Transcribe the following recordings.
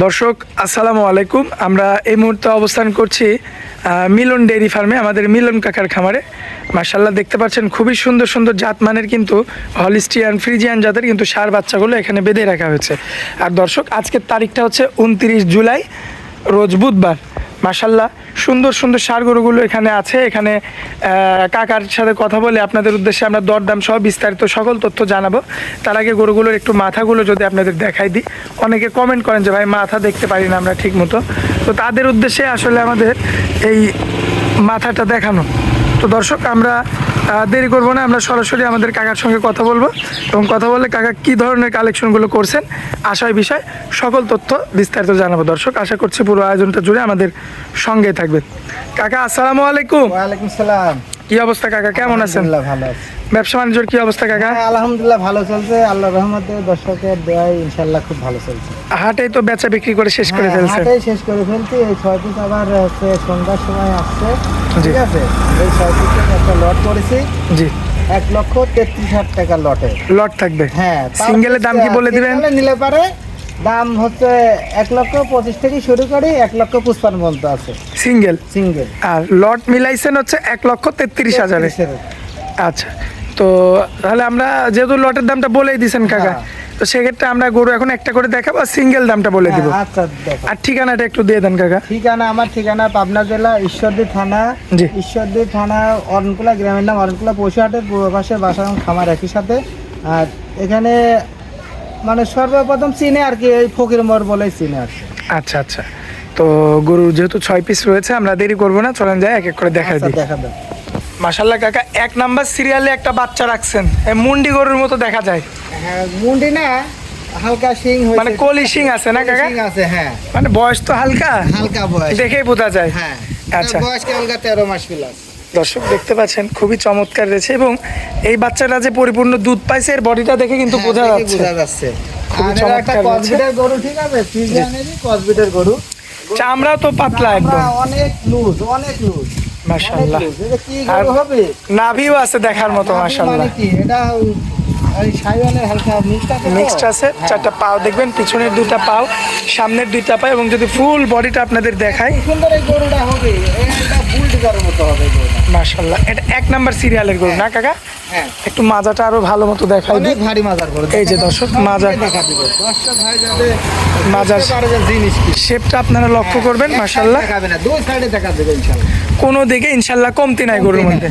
দর্শক আসসালামু আলাইকুম। আমরা এই মুহূর্তে অবস্থান করছি মিলন ডেইরি ফার্মে, আমাদের মিলন কাকার খামারে। মাশাআল্লাহ দেখতে পাচ্ছেন খুবই সুন্দর সুন্দর জাতমানের কিন্তু হলিস্টিয়ান ফ্রিজিয়ান জাতের কিন্তু ষাঁড় বাচ্চাগুলো এখানে বেঁধে রাখা হয়েছে। আর দর্শক আজকের তারিখটা হচ্ছে 29 জুলাই, রোজ বুধবার। মাশাআল্লাহ সুন্দর সুন্দর ষাঁড় গরুগুলো এখানে আছে। এখানে কাকার সাথে কথা বলে আপনাদের উদ্দেশ্যে আমরা দরদাম সহ বিস্তারিত সকল তথ্য জানাবো। তার আগে গরুগুলোর একটু মাথাগুলো যদি আপনাদের দেখাই দিই। অনেকে কমেন্ট করেন যে ভাই মাথা দেখতে পারি না আমরা ঠিক মতো, তো তাদের উদ্দেশ্যে আসলে আমাদের এই মাথাটা দেখানো। তো দর্শক আমরা দেরি করবো না, আমরা সরাসরি আমাদের কাকার সঙ্গে কথা বলবো এবং কথা বলে কাকা কী ধরনের কালেকশনগুলো করছেন আশায় বিষয় সকল তথ্য বিস্তারিত জানাবো। দর্শক আশা করছি পুরো আয়োজনটা জুড়ে আমাদের সঙ্গে থাকবেন। কাকা আসসালামু আলাইকুম। ওয়ালাইকুম সালাম। কি অবস্থা কাকা, কেমন আছেন? ভালো আছি। ব্যবসা বাণিজ্যের কি অবস্থা কাকা? আলহামদুলিল্লাহ ভালো চলছে, আল্লাহর রহমতে দর্শকের দয়ায় ইনশাআল্লাহ খুব ভালো চলছে। হাটেই তো বেচা বিক্রি করে শেষ করে ফেলছে? হাটেই শেষ করে ফেলছি। এই 6 পিস আবার হচ্ছে সন্ধ্যার সময় আসছে, ঠিক আছে। এই 6 পিসের একটা লট করেছি। জি, 1,33,000 টাকা লটে লট থাকবে। হ্যাঁ, সিঙ্গেলের দাম কি বলে দিবেন? নিলে পারে দাম হচ্ছে 1,25,000 থেকে শুরু করে 1,55,000 পর্যন্ত আছে সিঙ্গেল। সিঙ্গেল। আর লট মিলাইছেন হচ্ছে 1,33,000। আচ্ছা, তো তাহলে আমরা যেহেতু লটের দামটা বলেই দিয়েছেন কাকা, তো সেক্ষেত্রে আমরা গরু এখন একটা করে দেখাবো আর সিঙ্গেল দামটা বলে দিব। আচ্ছা দেখো। আর ঠিকানাটা একটু দিয়ে দেন কাকা। ঠিকানা, আমার ঠিকানা পাবনা জেলা ঈশ্বরদী থানা। জি। ঈশ্বরদী থানা অরণকুলা, গ্রামের নাম অরণকুলা, পশুহাটের পূর্ব পাশে বাসা এবং খামার একই সাথে। আর এখানে মানে সর্বপ্রথম চিনে আর কি, এই ফকির মোড় বলে চিনে আর কি। আচ্ছা আচ্ছা, তো গরু যেহেতু 6 পিস রয়েছে আমরা দেরি করবো না, চলেন যাই এক এক করে দেখাই দিই। দেখা দাও। মাশাআল্লাহ কাকা 1 নাম্বার সিরিয়ালে একটা বাচ্চা রাখছেন, এই মুন্ডি গরুর মতো দেখা যায়। হ্যাঁ, মুন্ডি না, হালকা শিং হয়েছে, মানে কলি শিং আছে না কাকা? শিং আছে, হ্যাঁ। মানে বয়স তো হালকা হালকা বয়স, দেখেই বোঝা যায়। হ্যাঁ। আচ্ছা, বয়স হালকা 13 মাস প্লাস। দর্শক দেখতে পাচ্ছেন খুবই চমৎকার রয়েছে এবং এই বাচ্চাটা যে পরিপূর্ণ দুধ পাইছে এর বডিটা দেখে কিন্তু বোঝা যাচ্ছে। খুবই আর এটা একটা চমৎকার রয়েছে। কসবিটের গরু, ঠিক আছে, ফ্রিজিয়ানেরই কসবিটের গরু। চামড়াও তো পাতলা একদম, অনেক লুজ, অনেক লুজ। মাশাআল্লাহ। এটা কি আর গরু হবে? নাভিও আছে দেখার মতো, মাশাআল্লাহ। মানে কি এটা ওই সাইওয়ালের হালকা মিক্সড আছে। 4টা পাও দেখবেন, পিছনের 2টা পাও, সামনের 2টা পাও এবং যদি ফুল বডিটা আপনাদের দেখাই, সুন্দর এই গরুটা হবে। এটা বুলড গরুর মতো হবে গরুটা, মাশাআল্লাহ। এটা 1 নাম্বার সিরিয়ালের গরু না কাকা? হ্যাঁ। একটু মাজাটা আরো ভালো মতো দেখাই দিই। অনেক ভারী মাজার গরু। এই যে দর্শক মাজা, দেখা দিব দর্শক ভাই যাবে মাজার জিনিস কি শেপটা আপনারা লক্ষ্য করবেন, মাশাআল্লাহ। দেখাবে না, দুই সাইডে দেখা দেবে ইনশাআল্লাহ। কোনো দিকে ইনশাআল্লাহ কমতি নাই গরুর মধ্যে।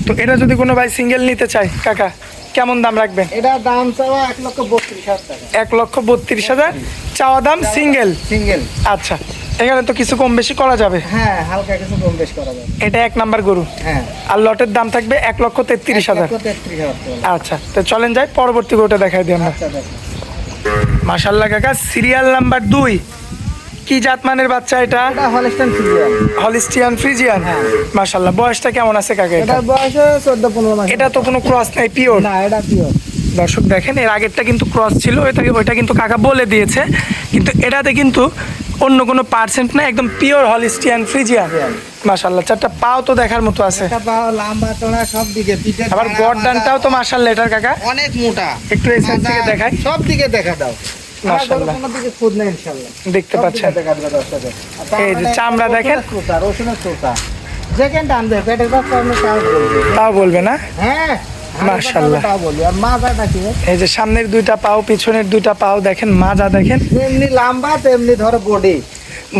তো এটা যদি কোনো ভাই সিঙ্গেল নিতে চায় কাকা, কেমন দাম রাখবেন? এটা দাম চাওয়া 1,32,000 টাকা। 1,32,000 চাওয়া দাম সিঙ্গেল। সিঙ্গেল। আচ্ছা, এখানে তো কিছু কম বেশি করা যাবে। হ্যাঁ, হালকা কিছু কম বেশ করা যাবে। এটা 1 নাম্বার গরু। হ্যাঁ। আর লটের দাম থাকবে 1,33,000। 1,33,000 টাকা। আচ্ছা, তো চলেন যাই পরবর্তী গরুটা দেখাই দিই আমরা। আচ্ছা দেখো। মাশাআল্লাহ কাকা সিরিয়াল নাম্বার 2, কি জাতমানের বাচ্চা এটা? এটা হলস্টাইন ফ্রিজিয়ান। Holstein Friesian. হ্যাঁ। মাশাআল্লাহ, বয়সটা কেমন আছে কাকা এটা? এটা বয়স 14-15 মাস। এটা তো কোনো ক্রস নাই, পিওর। না, এটা পিওর। দর্শক দেখেন এর আগেরটা কিন্তু ক্রস ছিল, ওইটা কিন্তু কাকা বলে দিয়েছে, কিন্তু এটাতে কিন্তু অন্য কোনো পার্সেন্ট না, একদম পিওর হলিস্টিয়ান ফ্রিজিয়ান। মাশাআল্লাহ, 4টা পাও তো দেখার মতো আছে। এটা পাও লম্বা চড়া সব দিকে, পিঠে আবার গর্দানটাও তো মাশাআল্লাহ এটার কাকা অনেক মোটা। একটু এই সাইড থেকে দেখাই। সব দিকে দেখা দাও মাশাআল্লাহ, কোনো দিকে খুদ নেই ইনশাআল্লাহ। দেখতে পাচ্ছেন এই যে চামড়া দেখেন, রসুনের চোটা যেখানে টানবে পেটের কাছে আপনি তাও বলবে, তাও বলবে না? হ্যাঁ মাশাআল্লাহ। তাও বলি। আর মাজাটা কি এই যে সামনের 2টা পাও, পিছনের 2টা পাও দেখেন, মাজা দেখেন, যেমনি লম্বা তেমনি ধরো বডি।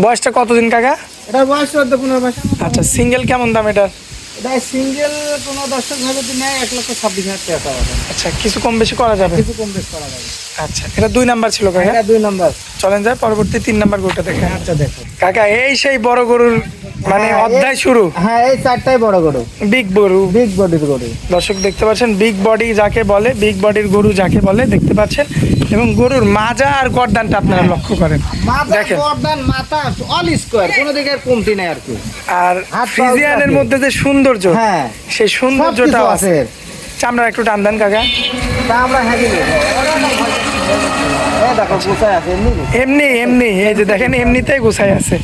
বয়সটা কতদিন কাকা? এটা বয়স 14-15 মাস। আচ্ছা, সিঙ্গেল কেমন দাম এটার? এটা সিঙ্গেল কোনো দর্শক ভাবে যদি নেয় 1,26,000 টাকা পাওয়া যাবে। আচ্ছা, কিছু কম বেশি করা যাবে। কিছু কম বেশ করা যাবে। আচ্ছা, এটা 2 নাম্বার ছিল কাকা। এটা 2 নাম্বার। চলেন যাই পরবর্তী 3 নাম্বার গরুটা দেখেন। আচ্ছা দেখো কাকা এই সেই বড় গরুর মানে হ্যাঁ, অধ্যায় শুরু। হ্যাঁ, এই 4টাই বড় গরু, বিগ গরু, বিগ বডির গরু। দর্শক দেখতে পাচ্ছেন বিগ বডি যাকে বলে, বিগ বডির গরু যাকে বলে দেখতে পাচ্ছেন, এবং গরুর মাজা আর গর্দানটা আপনারা লক্ষ্য করেন, মাথা দেখেন। গর্দান মাথা অল স্কয়ার, কোনো দিকে আর কমতি নাই আর কি। আর হাত পা ফ্রিজিয়ানের আছে। মধ্যে যে সৌন্দর্য, হ্যাঁ, সেই সৌন্দর্যটা সবকিছু আছে। চামড়া একটু টান দেন কাকা। তা আমরা হ্যাঁ দিই। এই দেখো গোছায় আছে এমনি। এমনি এমনি এই যে দেখেন এমনিতেই গোছায় আছে,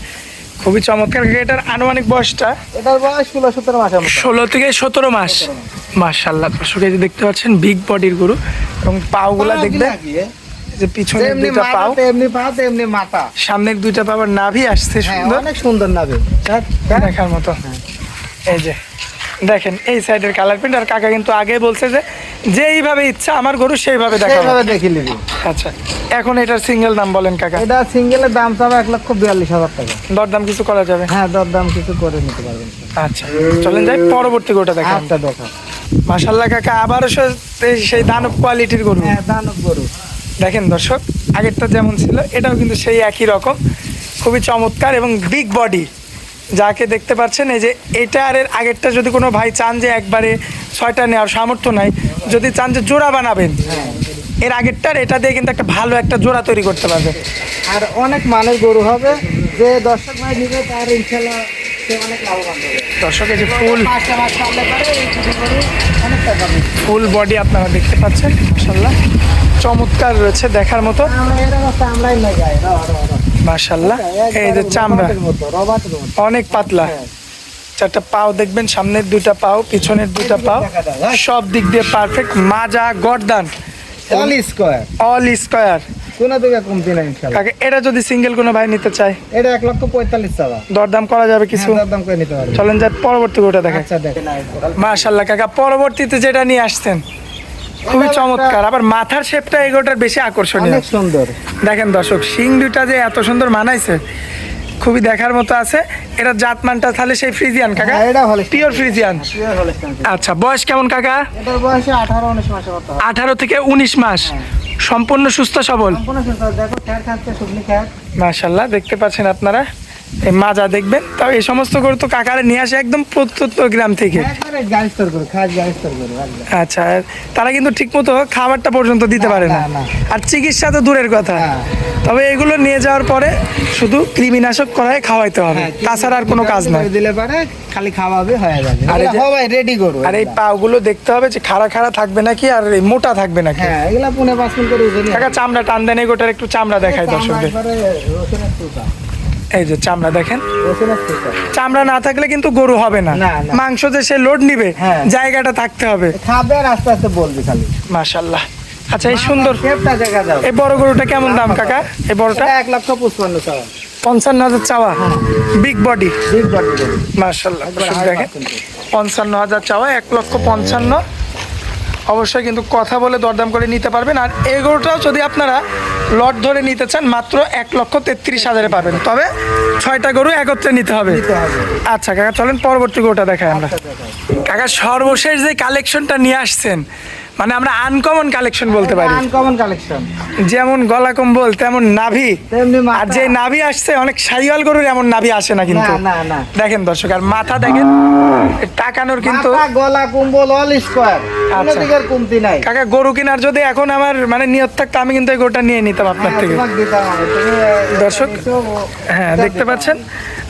খুবই চমৎকার। এটার আনুমানিক বয়সটা? এটার বয়স 16-17 মাসের মতো। 16 থেকে 17 মাস। মাশাআল্লাহ, দর্শক এই যে দেখতে পাচ্ছেন বিগ বডির গরু এবং পাওগুলা দেখবেন, যে পিছনের এমনি দুইটা মাথা পাও, তেমনি পা তেমনি মাথা। সামনের দুইটা পাওয়ার নাভি আসছে হ্যাঁ, সুন্দর অনেক সুন্দর নাবে। দেখার মতো। এই যে দেখেন এই সাইডের কালার প্রিন্ট, আর কাকা কিন্তু আগে বলছে যে যেইভাবে ইচ্ছা আমার গরু সেইভাবে দেখাবো। সেইভাবে দেখে নিবি। আচ্ছা, এখন এটার সিঙ্গেল দাম বলেন কাকা। এটা সিঙ্গেলের দাম চাবে 1,42,000 টাকা। দরদাম কিছু করা যাবে? হ্যাঁ, দরদাম কিছু করে নিতে পারবেন। আচ্ছা, চলেন যাই পরবর্তী গরুটা দেখান। একটা দেখা। মাশাআল্লাহ কাকা, আবারও সেই দানব কোয়ালিটির গরু। হ্যাঁ, দানব গরু। দেখেন দর্শক, আগেরটা যেমন ছিল এটাও কিন্তু সেই একই রকম, খুবই চমৎকার এবং বিগ বডি। যাকে দেখতে পাচ্ছেন এই যে এটা আর এর আগেরটা, যদি কোনো ভাই চান যে একবারে 6টা নেওয়ার সামর্থ্য নাই, যদি চান যে জোড়া বানাবেন, এর আগেরটার এটা দিয়ে কিন্তু একটা ভালো একটা জোড়া তৈরি করতে পারবে। আর অনেক মানের গরু হবে, যে দর্শক ভাই নিবে তার ইনশাআল্লাহ সে অনেক লাভবান হবে। দর্শক এই যে ফুল 5টা মাস পাললে পারে এই দুটো গরু অনেক টাকা পাবে। ফুল বডি আপনারা দেখতে পাচ্ছেন, মাশাআল্লাহ চমৎকার রয়েছে দেখার মতো। আমরা এর অবস্থা আমরাই না যাই। মাশাআল্লাহ এই যে চামড়া রবাটের মতো। অনেক পাতলা, চারটা পাও দেখবেন, সামনের দুইটা পাও, পিছনের দুইটা পাও, সব দিক দিয়ে পারফেক্ট। মাজা গর্দান অল স্কয়ার। All square. কোনো দিকে কমতি না ইনশাআল্লাহ। কাকা এটা যদি সিঙ্গেল কোনো ভাই নিতে চায়, এটা 1,45,000 টাকা। দরদাম করা যাবে কিছু? হ্যাঁ, দাম করে নিতে পারবে। চলেন যাই পরবর্তী গোটা দেখেন। আচ্ছা দেখেন। মাশাআল্লাহ কাকা, পরবর্তীতে যেটা নিয়ে আসছেন খুবই চমৎকার, আবার মাথার শেপটা এগোটার বেশি আকর্ষণীয়। অনেক সুন্দর। দেখেন দর্শক, শিং দুইটা যে এত সুন্দর মানাইছে, খুবই দেখার মতো আছে। এটা জাতমানটা তাহলে সেই ফ্রিজিয়ান কাকা? হ্যাঁ, এটা হলে পিওর ফ্রিজিয়ান। Pure Holstein. আচ্ছা, বয়স কেমন কাকা? এটার বয়স 18-19 মাসের মতো। 18 থেকে 19 মাস, সম্পূর্ণ সুস্থ সবল। সম্পূর্ণ সুস্থ। দেখো খ্যার খাচ্ছে, শুকনি খ্যার। মাশাআল্লাহ দেখতে পাচ্ছেন আপনারা, এই মাজা দেখবেন। তাও এই সমস্ত গরু তো কাকারে নিয়ে আসে একদম প্রত্যন্ত গ্রাম থেকে। একবারে গাইস্তর করে, খাস গাইস্তর করে একদম। আচ্ছা, আর তারা কিন্তু ঠিক মতো খাবারটা পর্যন্ত দিতে পারে না, না, না। আর চিকিৎসা তো দূরের কথা। হ্যাঁ। তবে এগুলো নিয়ে যাওয়ার পরে শুধু কৃমিনাশক করায় খাওয়াইতে হবে, হ্যাঁ, তাছাড়া আর কোনো কাজ নাই। দিলে পারে খালি খাওয়াবে হয়ে যাবে। আর এই যে- সবাই রেডি গরু। আর এই পাগুলো দেখতে হবে যে খাড়া খাড়া থাকবে নাকি, আর এই মোটা থাকবে নাকি। হ্যাঁ, এগুলা 5.5 মিনিট করে উঠে নিয়ে। কাকা চামড়া টান দেন, এগোটার একটু চামড়া দেখায় দর্শকদের। একবারে রসুনের টুকরা। এই যে চামড়া দেখেন, রসুনের টুকরা। চামড়া না থাকলে কিন্তু গরু হবে না। না, না। মাংস যে সে লোড নিবে, হ্যাঁ। জায়গাটা থাকতে হবে। খাবে আর আস্তে আস্তে বলবি খালি। মাশাআল্লাহ। আচ্ছা, এই সুন্দর শেপটা দেখা যাবে। এই বড় গরুটা কেমন দাম কাকা? এই বড়টা 1,55,000 টাকা। 55,000 চাওয়া, বিগ বডি। বিগ বডি গরু। মাশাআল্লাহ একবারে দর্শক 100% দেখেন, 55,000 চাওয়া, 1,55,000। অবশ্যই কিন্তু কথা বলে দরদাম করে নিতে পারবেন। আর এই গরুটাও যদি আপনারা লট ধরে নিতে চান, মাত্র 1,33,000 পাবেন। তবে 6টা গরু একত্রে নিতে হবে। নিতে হবে। আচ্ছা কাকা, চলেন পরবর্তী গরুটা দেখাই আমরা। আচ্ছা, দেখাও। কাকা সর্বশেষ যে কালেকশনটা নিয়ে আসছেন, মানে আমরা আনকমন কালেকশন বলতে পারি। Uncommon collection. যেমন গলা কম্বল তেমন নাভি, তেমনি মাথা। আর যে নাভি আসছে অনেক শাহিওয়াল গরুর এমন নাভি আসে না কিন্তু। না, না, না। দেখেন দর্শক, আর মাথা দেখেন টাকানোর কিন্তু। মাথা, গলা, কুম্বল অল স্কয়ার। কোনো আচ্ছা। দিকের কমতি নাই। কাকা গরু কেনার যদি এখন আমার মানে নিয়ত থাকতো, আমি কিন্তু এই গরুটা নিয়ে নিতাম আপনার হ্যাঁ, থেকে। তোমাকে দিতাম আমি। তুমি দর্শক, নিছো, হ্যাঁ এটা দেখতে দিতাম। পাচ্ছেন,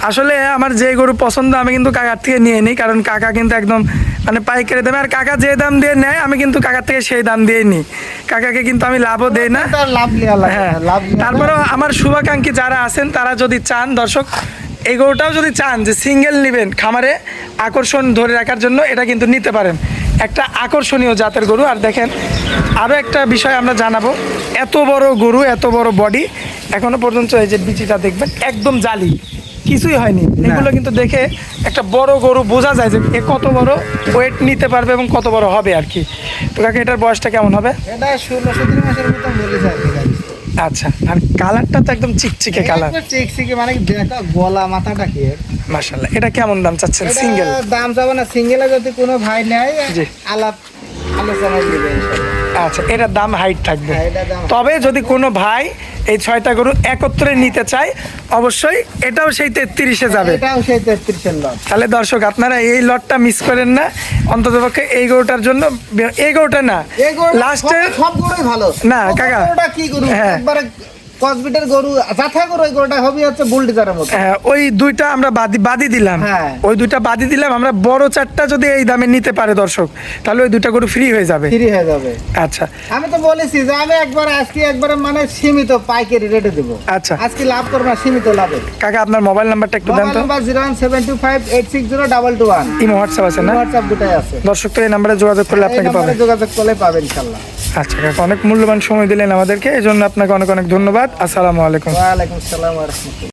আসলে আমার যে গরু পছন্দ আমি কিন্তু কাকার থেকে নিয়ে নিই, কারণ কাকা কিন্তু একদম মানে পাইকারি দামে, আর কাকা যে দাম দিয়ে নেয় আমি কিন্তু কাকার থেকে সেই দাম দিয়েই নিই। কাকাকে কিন্তু আমি লাভও দেই না। তার লাভ নেওয়া লাগে। হ্যাঁ, লাভ নেওয়া তারপরেও আমার শুভাকাঙ্ক্ষী যারা আছেন তারা যদি চান দর্শক, এই গরুটাও যদি চান যে সিঙ্গেল নেবেন খামারে আকর্ষণ ধরে রাখার জন্য, এটা কিন্তু নিতে পারেন। একটা আকর্ষণীয় জাতের গরু। আর দেখেন আরও একটা বিষয় আমরা জানাবো, এত বড় গরু, এত বড় বডি, এখনো পর্যন্ত এই যে বিচিটা দেখবেন একদম জালি, কিছুই হয়নি। এগুলো কিন্তু দেখে একটা বড় গরু বোঝা যায় যে এ কত বড় ওয়েট নিতে পারবে এবং কত বড় হবে আর কি। তো কাকে এটার বয়সটা কেমন হবে? এটা 16-17 মাসের মতো বলেছে আর কি গাড়ি। আচ্ছা, আর কালারটা তো একদম চিকচিকে কালার। একবার চিকচিকে, মানে দেখা গলা মাথাটা কি। মাশাআল্লাহ। এটা কেমন দাম চাচ্ছেন এটা সিঙ্গেল? দাম যাবে না, সিঙ্গেলে যদি কোনো ভাই নেয় জি। আলাপ আলোচনা দিবে ইনশাআল্লাহ। আচ্ছা, এটার দাম হাইট থাকবে। হ্যাঁ, এটার দাম। তবে যদি কোনো ভাই এই 6টা গরু একত্রে নিতে চায়, অবশ্যই এটাও সেই 33-এ যাবে। এটাও সেই 33-এর লট। তাহলে দর্শক আপনারা এই লটটা মিস করেন না, অন্ততপক্ষে এই গরুটার জন্য। এই গরুটা না, এই গরু লাস্টে সব গরুই ভালো। না, কাকা। গরুটা কি গরু, হ্যাঁ। একবারে কসবিটের গরু, জাথা গরু। ওই গরুটা হবে হচ্ছে বুলডোজারের মতো। ওই দুইটা আমরা বাদি দিলাম। হ্যাঁ। ওই দুইটা বাদি দিলাম আমরা। বড় 4টা যদি এই দামে নিতে পারে দর্শক, তাহলে ওই দুইটা গরু ফ্রি হয়ে যাবে। ফ্রি হয়ে যাবে। আচ্ছা আমি তো বলেছি যে আমি একবারে মানে সীমিত পাইকারি রেটে দেবো। আচ্ছা আজকে লাভ করবো না, সীমিত লাভে। কাকা, আপনার মোবাইল নাম্বারটা একটু দেন মোবাইল তো। নাম্বার 01725860221। ইমো হোয়াটসঅ্যাপ আছে না? হোয়াটসঅ্যাপ দুটাই আছে। দর্শক তো এই নাম্বারে যোগাযোগ করলে এই আপনাকে পাবে। নম্বরে যোগাযোগ করলে পাবেন ইনশাআল্লাহ। আচ্ছা কাকা, অনেক মূল্যবান সময় দিলেন আমাদেরকে, এই জন্য আপনাকে অনেক অনেক ধন্যবাদ। আসসালামু আলাইকুম। ওয়ালাইকুম আসসালাম ওয়া রাহমাতুল্লাহ।